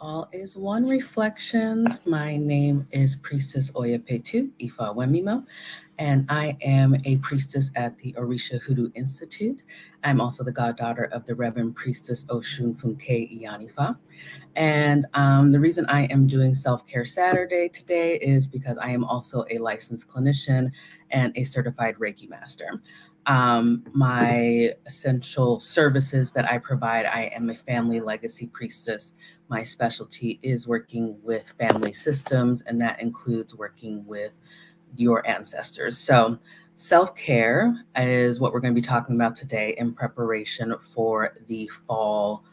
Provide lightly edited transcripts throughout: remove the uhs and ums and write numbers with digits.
All is One Reflections. My name is Priestess Oyapetu, Ifawemimo, and I am a priestess at the Orisa Hoodoo Institute. I'm also the goddaughter of the Reverend Priestess Oshun Funke Iyanifa. And the reason I am doing Self Care Saturday today is because I am also a licensed clinician and a certified Reiki master. My essential services that I provide, I am a family legacy priestess. My specialty is working with family systems, and that includes working with your ancestors. So, self care is what we're going to be talking about today in preparation for the fall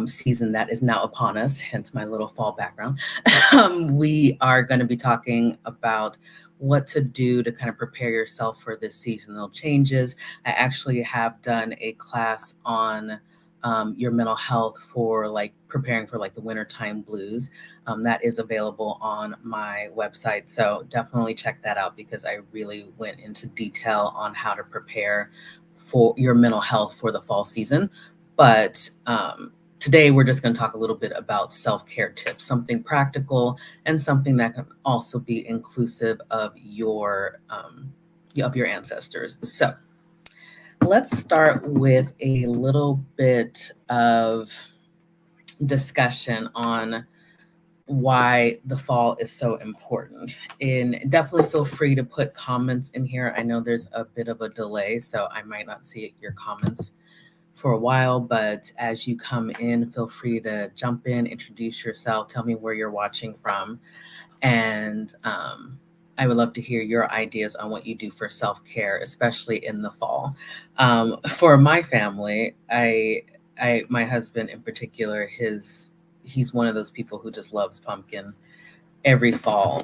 season that is now upon us, hence my little fall background. We are going to be talking about what to do to kind of prepare yourself for this seasonal changes. I actually have done a class on your mental health for like preparing for like the wintertime blues. That is available on my website. So definitely check that out because I really went into detail on how to prepare for your mental health for the fall season. But today, we're just going to talk a little bit about self-care tips, something practical and something that can also be inclusive of your ancestors. So let's start with a little bit of discussion on why the fall is so important. And definitely feel free to put comments in here. I know there's a bit of a delay, so I might not see your comments for a while, but as you come in, feel free to jump in, introduce yourself, tell me where you're watching from, and I would love to hear your ideas on what you do for self care, especially in the fall. For my family, my husband in particular, he's one of those people who just loves pumpkin every fall.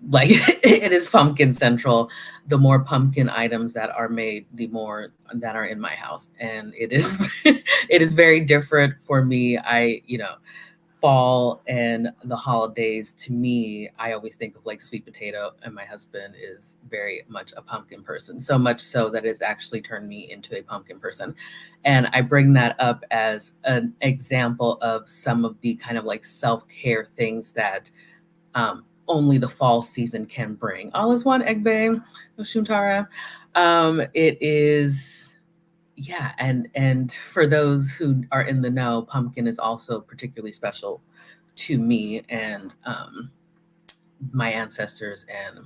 Like it is pumpkin central. The more pumpkin items that are made, the more that are in my house, and it is it is very different for me. Fall and the holidays, to me, I always think of like sweet potato, and my husband is very much a pumpkin person, so much so that it's actually turned me into a pumpkin person. And I bring that up as an example of some of the kind of like self-care things that only the fall season can bring. All is one, Egbe, Oshuntara. It is, yeah, and for those who are in the know, pumpkin is also particularly special to me and my ancestors and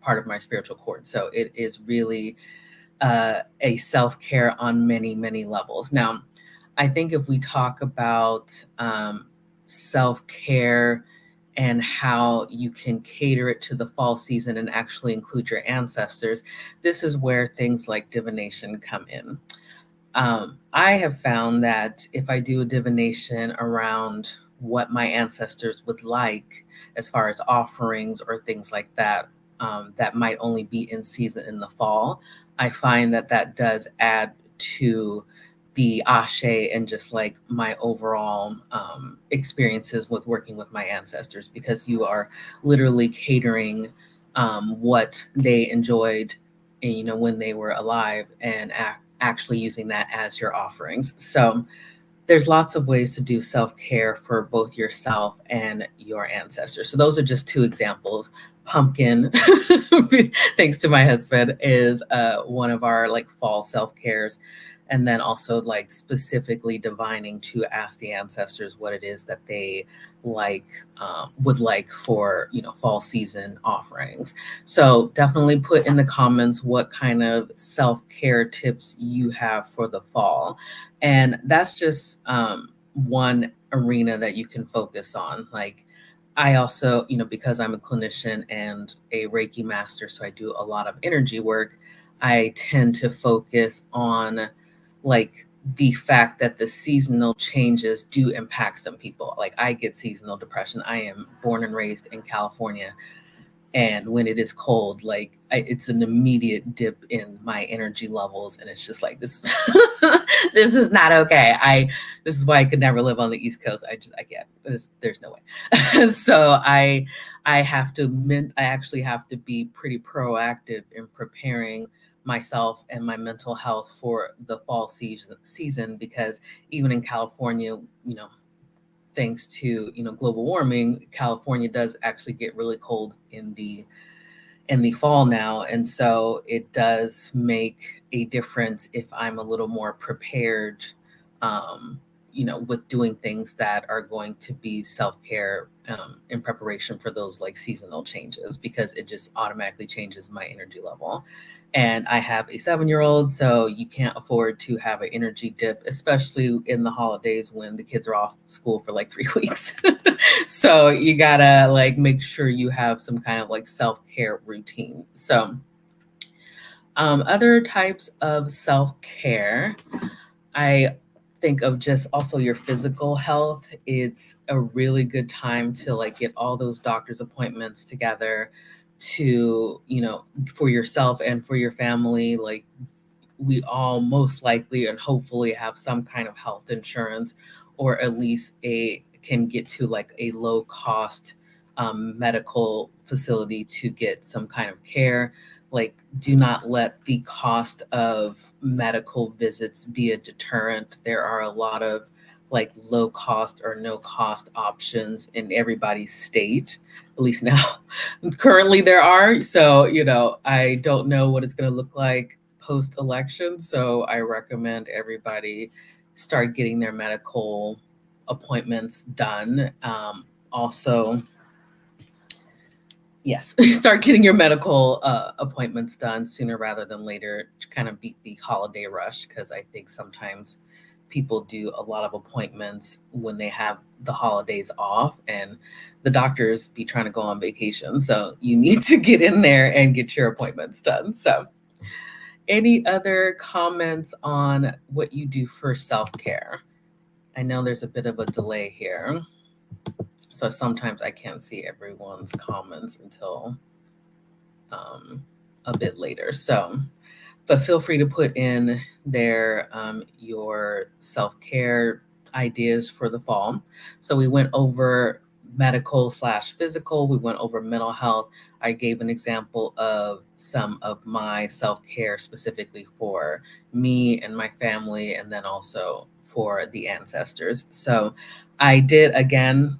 part of my spiritual cord. So it is really a self care on many, many levels. Now, I think if we talk about self care and how you can cater it to the fall season and actually include your ancestors, this is where things like divination come in. I have found that if I do a divination around what my ancestors would like, as far as offerings or things like that, that might only be in season in the fall, I find that that does add to the ashe and just like my overall experiences with working with my ancestors because you are literally catering what they enjoyed, when they were alive and actually using that as your offerings. So there's lots of ways to do self-care for both yourself and your ancestors. So those are just two examples. Pumpkin, thanks to my husband, is one of our like fall self-cares. And then also like specifically divining to ask the ancestors what it is that they like would like for fall season offerings. So definitely put in the comments what kind of self-care tips you have for the fall, and that's just one arena that you can focus on. Like I also, because I'm a clinician and a Reiki master, so I do a lot of energy work, I tend to focus on like the fact that the seasonal changes do impact some people. Like I get seasonal depression. I am born and raised in California, and when it is cold, like it's an immediate dip in my energy levels, and it's just like this this is not okay. This is why I could never live on the East Coast. I can't. There's no way. So I actually have to be pretty proactive in preparing myself and my mental health for the fall season because even in California, thanks to, global warming, California does actually get really cold in the fall now. And so it does make a difference if I'm a little more prepared, um, with doing things that are going to be self care in preparation for those like seasonal changes, because it just automatically changes my energy level. And I have a 7-year old, so you can't afford to have an energy dip, especially in the holidays when the kids are off school for like 3 weeks. So you gotta like make sure you have some kind of like self-care routine. So other types of self-care, I think of just also your physical health. It's a really good time to like get all those doctor's appointments together to, for yourself and for your family. Like we all most likely and hopefully have some kind of health insurance, or at least a can get to like a low cost medical facility to get some kind of care. Like, do not let the cost of medical visits be a deterrent. There are a lot of like low cost or no cost options in everybody's state, at least now. Currently there are. So, I don't know what it's going to look like post election. So I recommend everybody start getting their medical appointments done. Also, yes, start getting your medical appointments done sooner rather than later to kind of beat the holiday rush. Because I think sometimes people do a lot of appointments when they have the holidays off, and the doctors be trying to go on vacation. So you need to get in there and get your appointments done. So any other comments on what you do for self-care? I know there's a bit of a delay here, so sometimes I can't see everyone's comments until a bit later. So, but feel free to put in there your self-care ideas for the fall. So we went over medical slash physical, we went over mental health. I gave an example of some of my self-care specifically for me and my family, and then also for the ancestors. So I did again,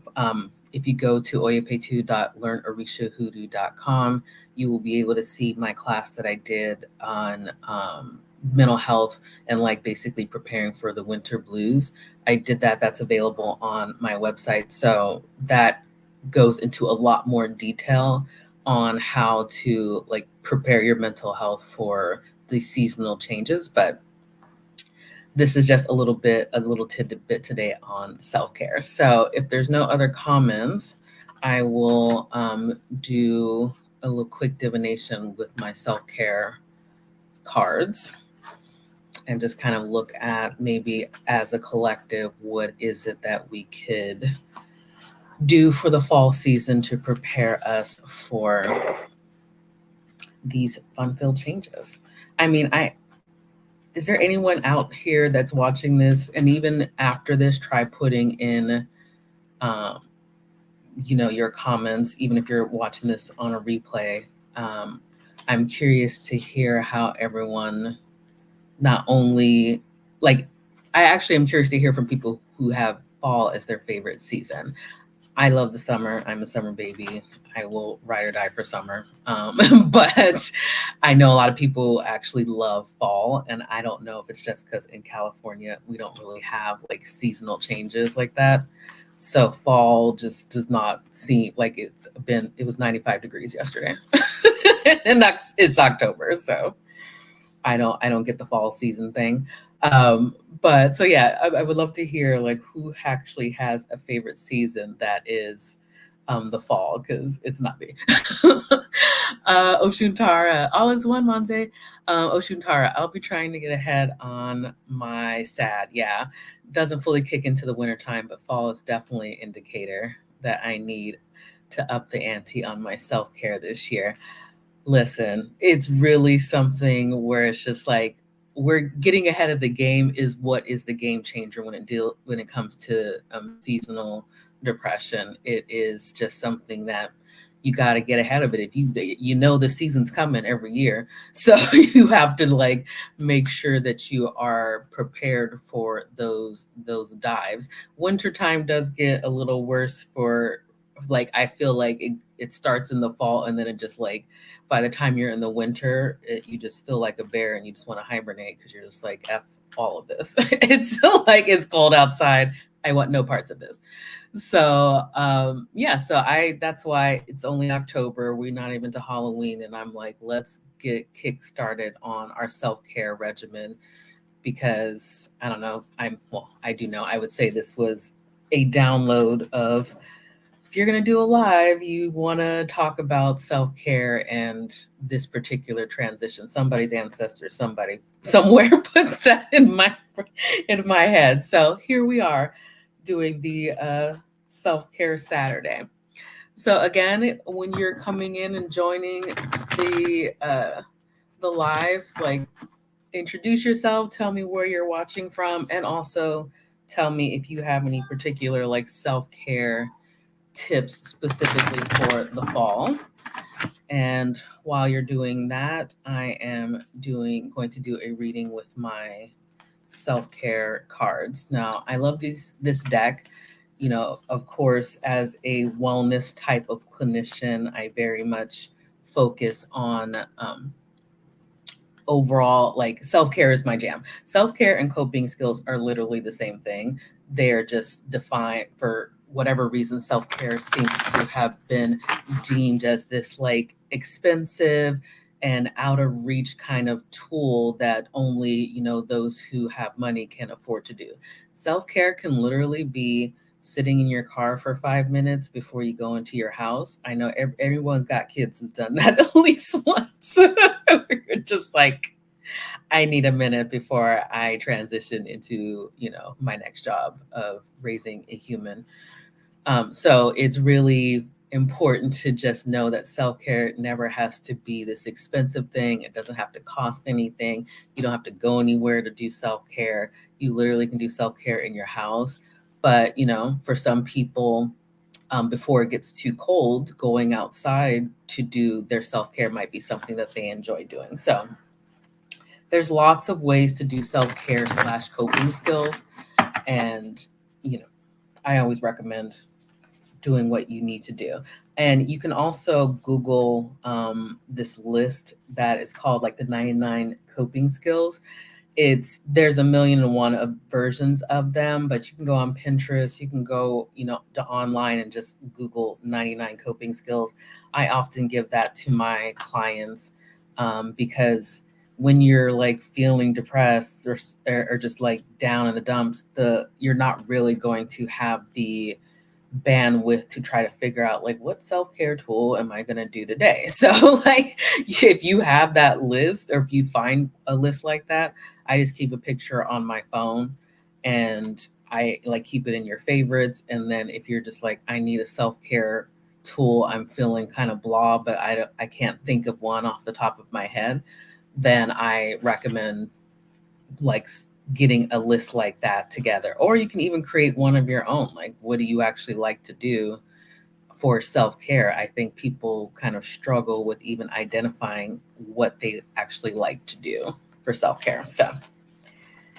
if you go to oyapetu.learnorishahoodoo.com, you will be able to see my class that I did on mental health and like basically preparing for the winter blues. I did that. That's available on my website. So that goes into a lot more detail on how to like prepare your mental health for the seasonal changes. But this is just a little tidbit today on self-care. So if there's no other comments, I will do a little quick divination with my self-care cards and just kind of look at maybe as a collective, what is it that we could do for the fall season to prepare us for these fun-filled changes. I mean, is there anyone out here that's watching this, and even after this, try putting in um, your comments, even if you're watching this on a replay. I'm curious to hear how everyone not only like, I actually am curious to hear from people who have fall as their favorite season. I love the summer. I'm a summer baby. I will ride or die for summer. But I know a lot of people actually love fall. And I don't know if it's just because in California, we don't really have like seasonal changes like that. So fall just does not seem like it was 95 degrees yesterday. And it's October. So I don't get the fall season thing. But so yeah, I would love to hear like who actually has a favorite season that is the fall, because it's not me. Oshuntara, all is one, Monze. Oshuntara, I'll be trying to get ahead on my sad. Yeah, doesn't fully kick into the wintertime, but fall is definitely an indicator that I need to up the ante on my self-care this year. Listen, it's really something where it's just like we're getting ahead of the game is what is the game changer when it comes to seasonal depression. It is just something that you got to get ahead of it. If you know the season's coming every year, so you have to like make sure that you are prepared for those dives. Wintertime does get a little worse for, like, I feel like it starts in the fall and then it just like by the time you're in the winter, you just feel like a bear and you just want to hibernate because you're just like F all of this. It's like it's cold outside. I want no parts of this. So yeah, so I that's why it's only October. We're not even to Halloween, and I'm like, let's get kick started on our self-care regimen because I don't know. I do know. I would say this was a download of, if you're going to do a live, you want to talk about self-care and this particular transition. Somebody's ancestor, somebody somewhere put that in my head. So here we are doing the self-care Saturday. So again, when you're coming in and joining the live, like, introduce yourself, tell me where you're watching from, and also tell me if you have any particular like self-care tips specifically for the fall. And while you're doing that, I am going to do a reading with my self-care cards. Now, I love this deck. You know, of course, as a wellness type of clinician, I very much focus on overall, like, self-care is my jam. Self-care and coping skills are literally the same thing. They're just defined, for whatever reason, self-care seems to have been deemed as this like expensive and out of reach kind of tool that only, you know, those who have money can afford to do. Self-care can literally be sitting in your car for 5 minutes before you go into your house. I know everyone's got kids who's done that at least once. You're just like, I need a minute before I transition into, you know, my next job of raising a human. So it's really important to just know that self-care never has to be this expensive thing. It doesn't have to cost anything. You don't have to go anywhere to do self-care. You literally can do self-care in your house. But, you know, for some people, before it gets too cold, going outside to do their self-care might be something that they enjoy doing. So there's lots of ways to do self-care / coping skills. And, you know, I always recommend doing what you need to do. And you can also Google this list that is called like the 99 coping skills. There's a million and one of versions of them, but you can go on Pinterest, you can go, you know, to online and just Google 99 coping skills. I often give that to my clients because when you're like feeling depressed or just like down in the dumps, you're not really going to have the bandwidth to try to figure out like what self-care tool am I going to do today. So like if you have that list, or if you find a list like that, I just keep a picture on my phone and I like keep it in your favorites. And then if you're just like, I need a self-care tool, I'm feeling kind of blah, but I can't think of one off the top of my head, then I recommend like getting a list like that together. Or you can even create one of your own. Like, what do you actually like to do for self-care? I think people kind of struggle with even identifying what they actually like to do for self-care. So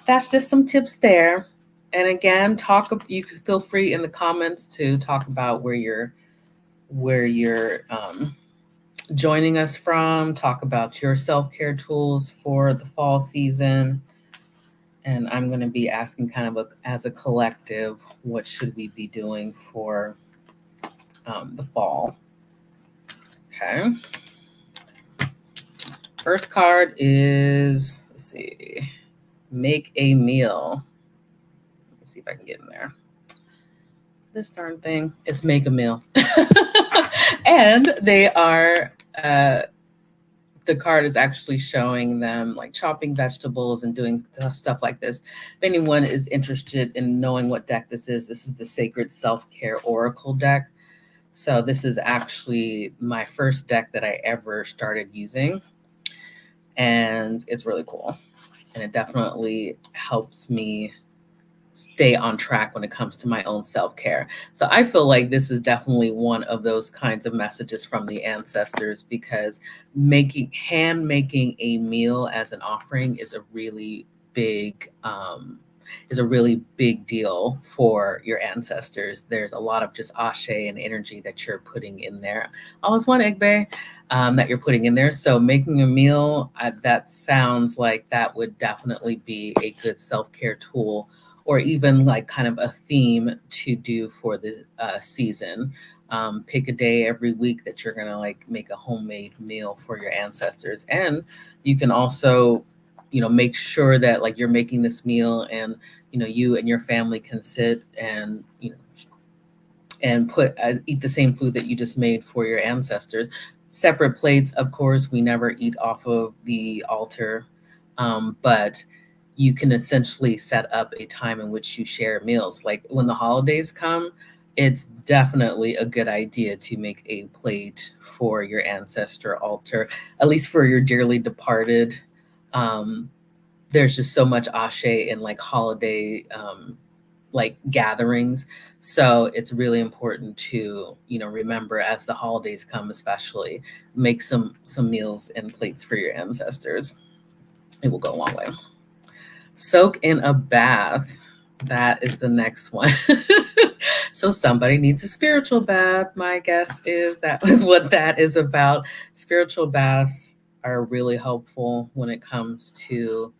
that's just some tips there. And again, you can feel free in the comments to talk about where you're joining us from, talk about your self-care tools for the fall season. And I'm going to be asking kind of as a collective, what should we be doing for the fall? Okay. First card is, let's see, make a meal. Let me see if I can get in there. This darn thing is make a meal. And they are, the card is actually showing them like chopping vegetables and doing stuff like this. If anyone is interested in knowing what deck this is the Sacred Self-Care Oracle deck. So this is actually my first deck that I ever started using. And it's really cool. And it definitely helps me stay on track when it comes to my own self-care. So I feel like this is definitely one of those kinds of messages from the ancestors, because hand making a meal as an offering big is a really big deal for your ancestors. There's a lot of just ashe and energy that you're putting in there. All is one egg bay, that you're putting in there. So making a meal, that sounds like that would definitely be a good self-care tool, or even like kind of a theme to do for the season. Pick a day every week that you're gonna like make a homemade meal for your ancestors. And you can also, make sure that like you're making this meal, and you and your family can sit and and eat the same food that you just made for your ancestors. Separate plates, of course. We never eat off of the altar, but you can essentially set up a time in which you share meals. Like when the holidays come, it's definitely a good idea to make a plate for your ancestor altar, at least for your dearly departed. Um, there's just so much ashe in like holiday like gatherings. So it's really important to, remember as the holidays come, especially make some meals and plates for your ancestors. It will go a long way. Soak in a bath. That is the next one. So somebody needs a spiritual bath. My guess is that was what that is about. Spiritual baths are really helpful when it comes to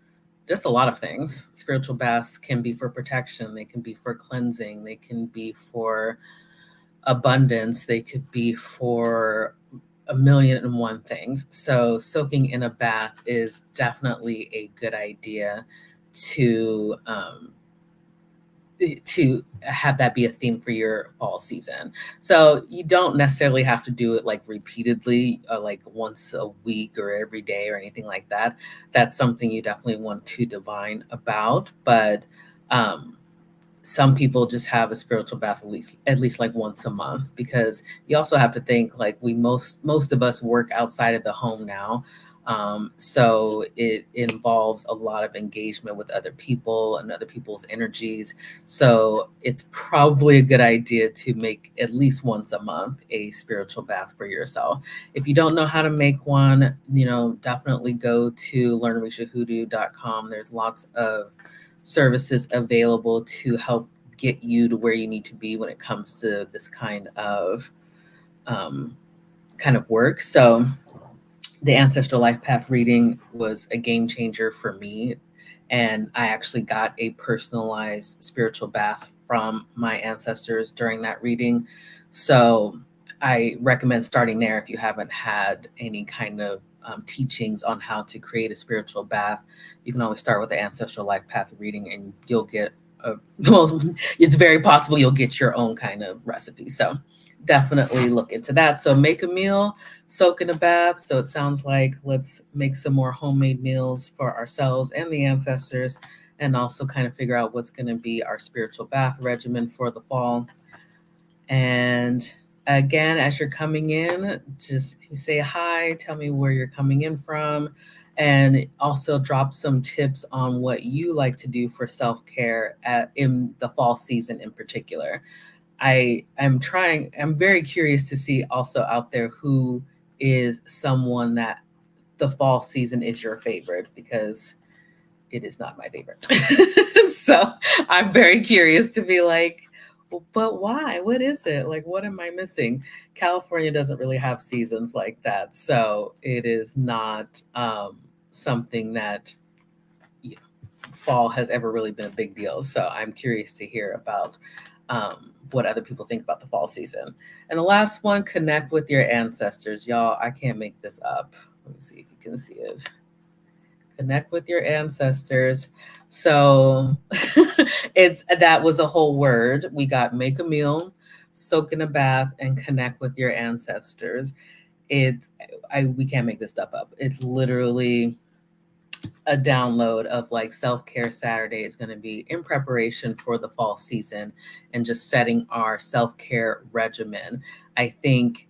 just a lot of things. Spiritual baths can be for protection, they can be for cleansing, they can be for abundance, they could be for a million and one things. So, soaking in a bath is definitely a good idea to to have that be a theme for your fall season. So you don't necessarily have to do it like repeatedly, like once a week or every day or anything like that. That's something you definitely want to divine about. But some people just have a spiritual bath at least like once a month, because you also have to think like most of us work outside of the home now. So it involves a lot of engagement with other people and other people's energies. So it's probably a good idea to make at least once a month a spiritual bath for yourself. If you don't know how to make one, definitely go to learnorishahoodoo.com. There's lots of services available to help get you to where you need to be when it comes to this um, kind of work. So the ancestral life path reading was a game changer for me, and I actually got a personalized spiritual bath from my ancestors during that reading. So I recommend starting there if you haven't had any kind of teachings on how to create a spiritual bath. You can always start with the ancestral life path reading, and you'll get well, it's very possible you'll get your own kind of recipe. So definitely look into that. So make a meal, soak in a bath. So it sounds like let's make some more homemade meals for ourselves and the ancestors, and also kind of figure out what's going to be our spiritual bath regimen for the fall. And again, as you're coming in, just say hi, tell me where you're coming in from, and also drop some tips on what you like to do for self-care in the fall season in particular. I'm very curious to see also out there who is someone that the fall season is your favorite, because it is not my favorite. So I'm very curious to be like, well, but why? What is it? Like, what am I missing? California doesn't really have seasons like that. So it is not something that fall has ever really been a big deal. So I'm curious to hear about what other people think about the fall season. And the last one, connect with your ancestors. Y'all, I can't make this up. Let me see if you can see it. Connect with your ancestors. So that was a whole word. We got make a meal, soak in a bath, and connect with your ancestors. We can't make this stuff up. It's literally a download of like self-care Saturday is going to be in preparation for the fall season and just setting our self-care regimen. I think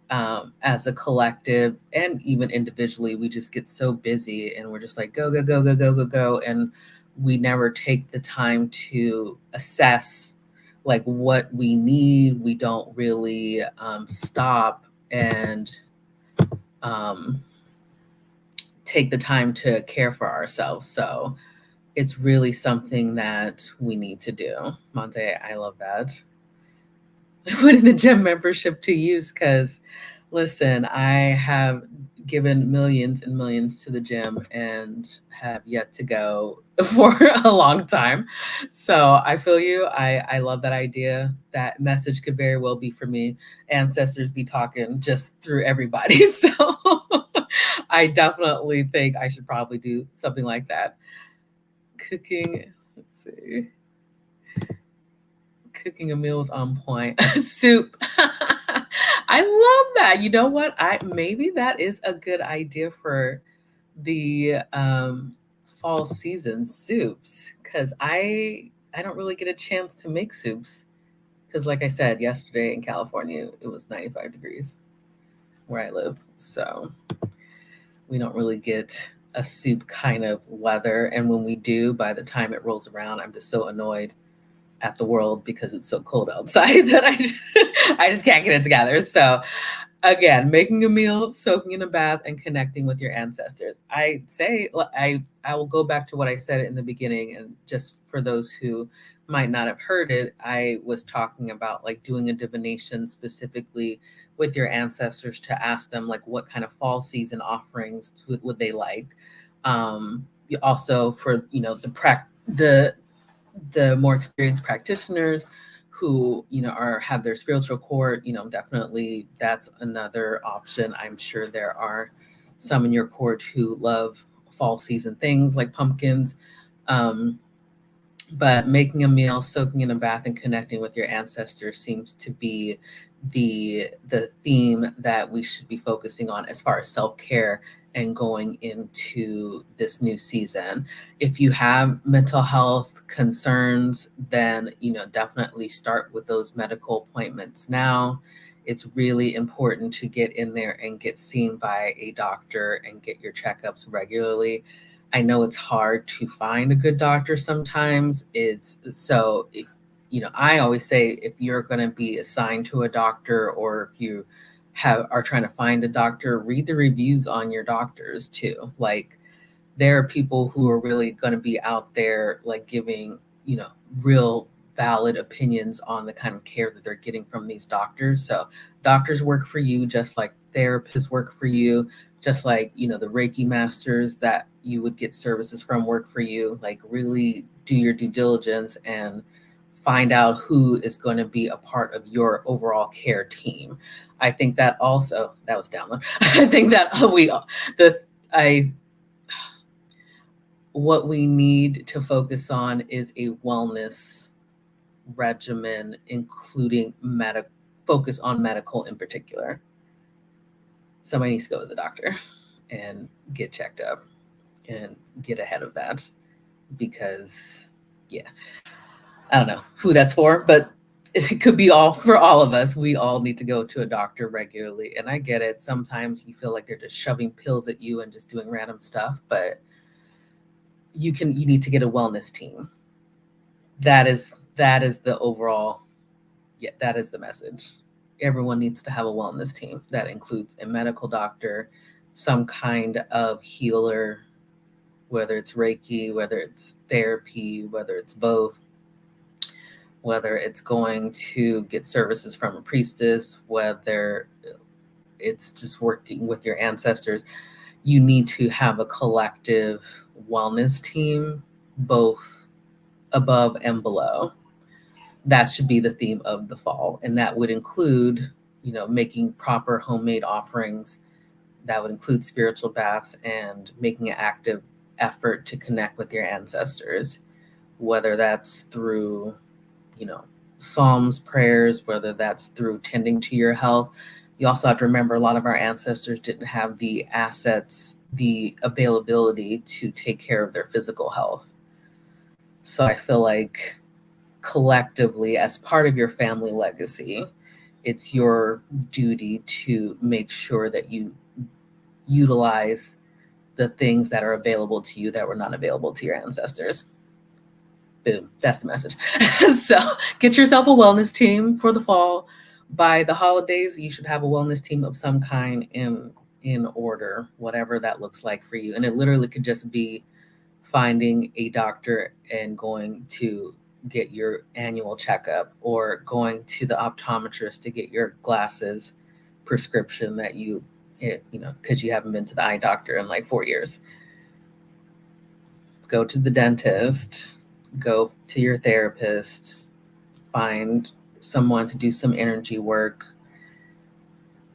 as a collective and even individually, we just get so busy and we're just like, go, go, go, go, go, go, go. And we never take the time to assess like what we need. We don't really stop and um, take the time to care for ourselves. So it's really something that we need to do. Monte, I love that. Putting the gym membership to use because, listen, I have given millions and millions to the gym and have yet to go for a long time. So I feel you. I love that idea. That message could very well be for me. Ancestors be talking just through everybody. So I definitely think I should probably do something like that. Cooking, let's see. Cooking a meal is on point. Soup. I love that. You know what? I maybe that is a good idea for the fall season soups because I don't really get a chance to make soups because like I said yesterday in California it was 95 degrees where I live, so we don't really get a soup kind of weather, and when we do, by the time it rolls around, I'm just so annoyed at the world because it's so cold outside that I just can't get it together. So again, making a meal, soaking in a bath, and connecting with your ancestors. I say I will go back to what I said in the beginning, and just for those who might not have heard it, I was talking about like doing a divination specifically with your ancestors to ask them like what kind of fall season offerings would they like. Also for the more experienced practitioners who are have their spiritual court, definitely that's another option. I'm sure there are some in your court who love fall season things like pumpkins. um, but making a meal, soaking in a bath, and connecting with your ancestors seems to be the theme that we should be focusing on as far as self-care and going into this new season. If you have mental health concerns, then definitely start with those medical appointments now. It's really important to get in there and get seen by a doctor and get your checkups regularly. I know it's hard to find a good doctor sometimes. It's so, I always say if you're going to be assigned to a doctor or if you are trying to find a doctor, read the reviews on your doctors too. Like there are people who are really going to be out there like giving, real valid opinions on the kind of care that they're getting from these doctors. So doctors work for you just like therapists work for you, just like, the Reiki masters that you would get services from work for you. Like really do your due diligence and find out who is going to be a part of your overall care team. I think that also that was download. I think that the I what we need to focus on is a wellness regimen, including focus on medical in particular. Somebody needs to go to the doctor and get checked up and get ahead of that because, yeah, I don't know who that's for, but it could be all for all of us. We all need to go to a doctor regularly. And I get it. Sometimes you feel like they're just shoving pills at you and just doing random stuff, but you need to get a wellness team. That is the overall, yeah, that is the message. Everyone needs to have a wellness team that includes a medical doctor, some kind of healer, whether it's Reiki, whether it's therapy, whether it's both, whether it's going to get services from a priestess, whether it's just working with your ancestors. You need to have a collective wellness team, both above and below. That should be the theme of the fall. And that would include, making proper homemade offerings. That would include spiritual baths and making an active effort to connect with your ancestors, whether that's through, psalms, prayers, whether that's through tending to your health. You also have to remember a lot of our ancestors didn't have the assets, the availability to take care of their physical health. So I feel like collectively, as part of your family legacy, it's your duty to make sure that you utilize the things that are available to you that were not available to your ancestors. Boom, that's the message. So get yourself a wellness team for the fall. By the holidays, you should have a wellness team of some kind in order, whatever that looks like for you. And it literally could just be finding a doctor and going to get your annual checkup, or going to the optometrist to get your glasses prescription that because you haven't been to the eye doctor in like 4 years. Go to the dentist, go to your therapist, find someone to do some energy work.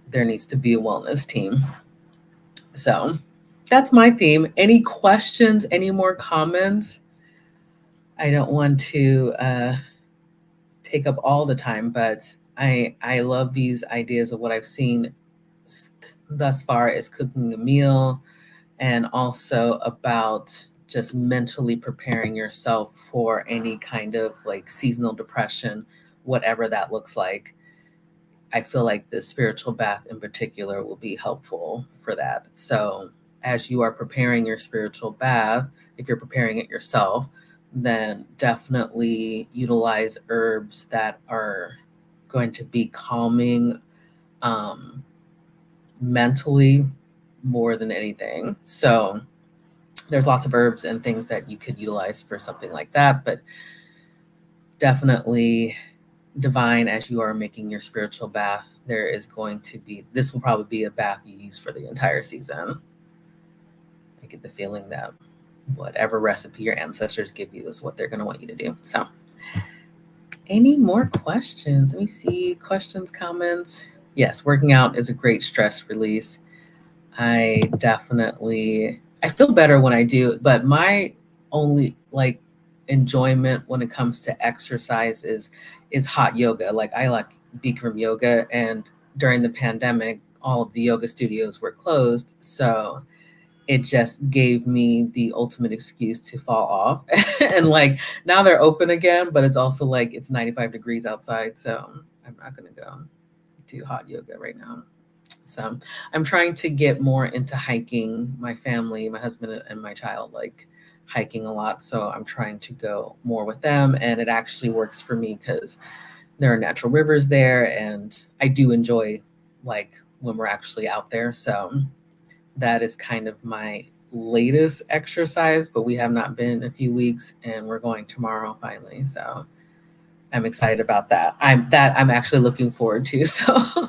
There needs to be a wellness team. So that's my theme. Any questions? Any more comments? I don't want to take up all the time, but I love these ideas of what I've seen thus far is cooking a meal, and also about just mentally preparing yourself for any kind of like seasonal depression, whatever that looks like. I feel like the spiritual bath in particular will be helpful for that. So, as you are preparing your spiritual bath, if you're preparing it yourself, then definitely utilize herbs that are going to be calming, um, mentally, more than anything. So, there's lots of herbs and things that you could utilize for something like that, but definitely divine, as you are making your spiritual bath, this will probably be a bath you use for the entire season. I get the feeling that whatever recipe your ancestors give you is what they're going to want you to do. So, any more questions? Let me see. Questions, comments? Yes, working out is a great stress release. I feel better when I do, but my only like enjoyment when it comes to exercise is hot yoga. Like I like Bikram yoga, and during the pandemic, all of the yoga studios were closed, so it just gave me the ultimate excuse to fall off. And like now they're open again, but it's also like it's 95 degrees outside, so I'm not gonna go do hot yoga right now. So I'm trying to get more into hiking. My family, my husband and my child like hiking a lot. So I'm trying to go more with them. And it actually works for me because there are natural rivers there. And I do enjoy like when we're actually out there. So that is kind of my latest exercise, but we have not been in a few weeks, and we're going tomorrow finally. So I'm excited about that. I'm actually looking forward to. So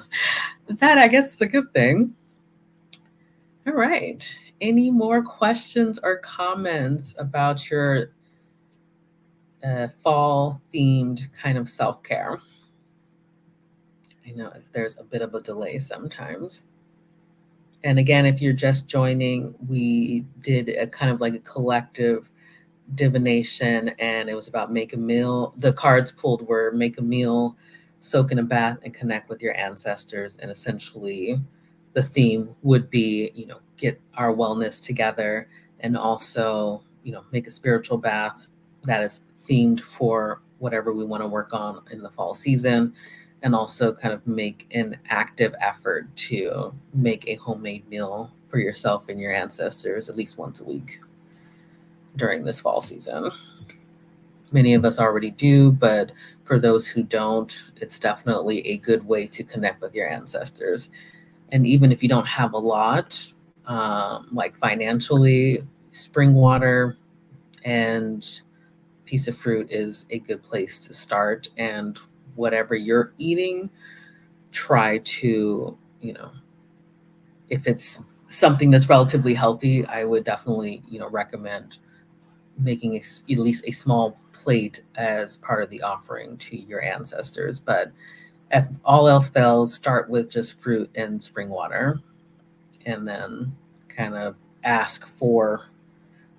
that I guess is a good thing. All right. Any more questions or comments about your fall themed kind of self care? I know there's a bit of a delay sometimes. And again, if you're just joining, we did a kind of like a collective divination, and it was about make a meal. The cards pulled were make a meal, soak in a bath, and connect with your ancestors. And essentially, the theme would be, get our wellness together, and also, make a spiritual bath that is themed for whatever we want to work on in the fall season, and also kind of make an active effort to make a homemade meal for yourself and your ancestors at least once a week during this fall season. Many of us already do, but for those who don't, it's definitely a good way to connect with your ancestors. And even if you don't have a lot, like financially, spring water and piece of fruit is a good place to start. And whatever you're eating, try to, if it's something that's relatively healthy, I would definitely, recommend making at least a small plate as part of the offering to your ancestors. But if all else fails, start with just fruit and spring water, and then kind of ask for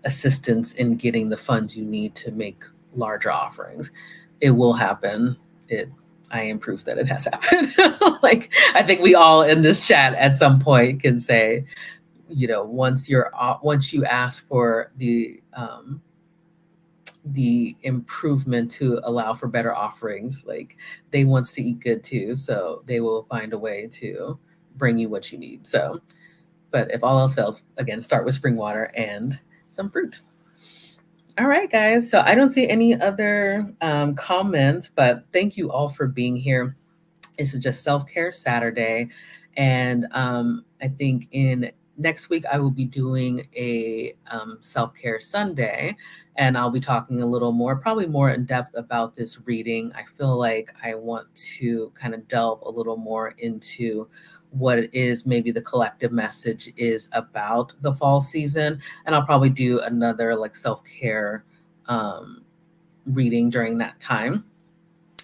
assistance in getting the funds you need to make larger offerings. It will happen. I am proof that it has happened. Like I think we all in this chat at some point can say, once you ask for the improvement to allow for better offerings, like they wants to eat good too, so they will find a way to bring you what you need. So, but if all else fails, again, start with spring water and some fruit. All right, guys. So I don't see any other comments, but thank you all for being here. This is just Self Care Saturday. And I think in next week, I will be doing a Self Care Sunday. And I'll be talking a little more, probably more in depth about this reading. I feel like I want to kind of delve a little more into what it is, maybe the collective message is about the fall season. And I'll probably do another like self care um, reading during that time.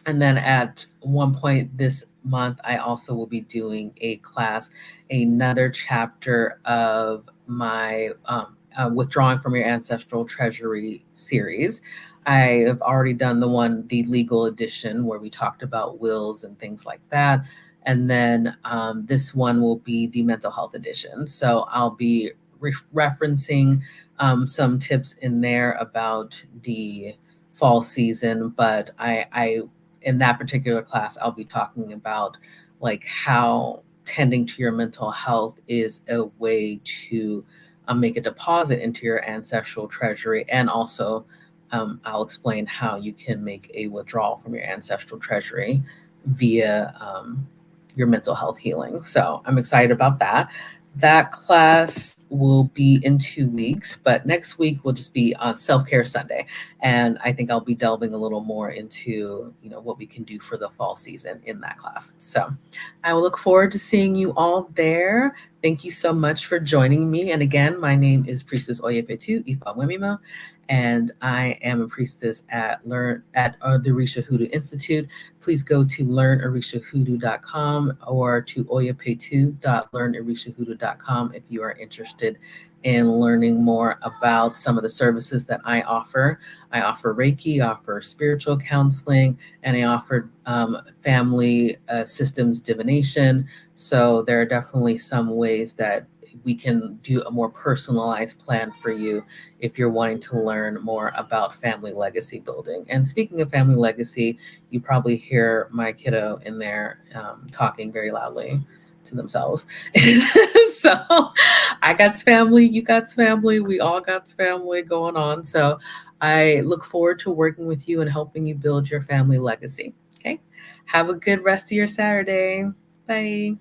And then at one point this month, I also will be doing a class, another chapter of my Withdrawing from Your Ancestral Treasury series. I have already done the legal edition where we talked about wills and things like that. And then this one will be the mental health edition. So I'll be referencing some tips in there about the fall season, but I in that particular class, I'll be talking about like how tending to your mental health is a way to make a deposit into your ancestral treasury. And also, I'll explain how you can make a withdrawal from your ancestral treasury via your mental health healing. So I'm excited about that. That class will be in 2 weeks, but next week will just be on Self Care Sunday, and I think I'll be delving a little more into what we can do for the fall season in that class. So I will look forward to seeing you all there. Thank you so much for joining me. And again, my name is Priestess Oyapetu Ifawemimo, and I am a priestess at the Orisha Hoodoo Institute. Please go to learnorishahoodoo.com or to oyapetu.learnorishahoodoo.com if you are interested in learning more about some of the services that I offer. I offer Reiki, I offer spiritual counseling, and I offer family systems divination. So there are definitely some ways that we can do a more personalized plan for you if you're wanting to learn more about family legacy building. And speaking of family legacy, you probably hear my kiddo in there talking very loudly to themselves. So I got family, you got family, we all got family going on. So I look forward to working with you and helping you build your family legacy. Okay. Have a good rest of your Saturday. Bye.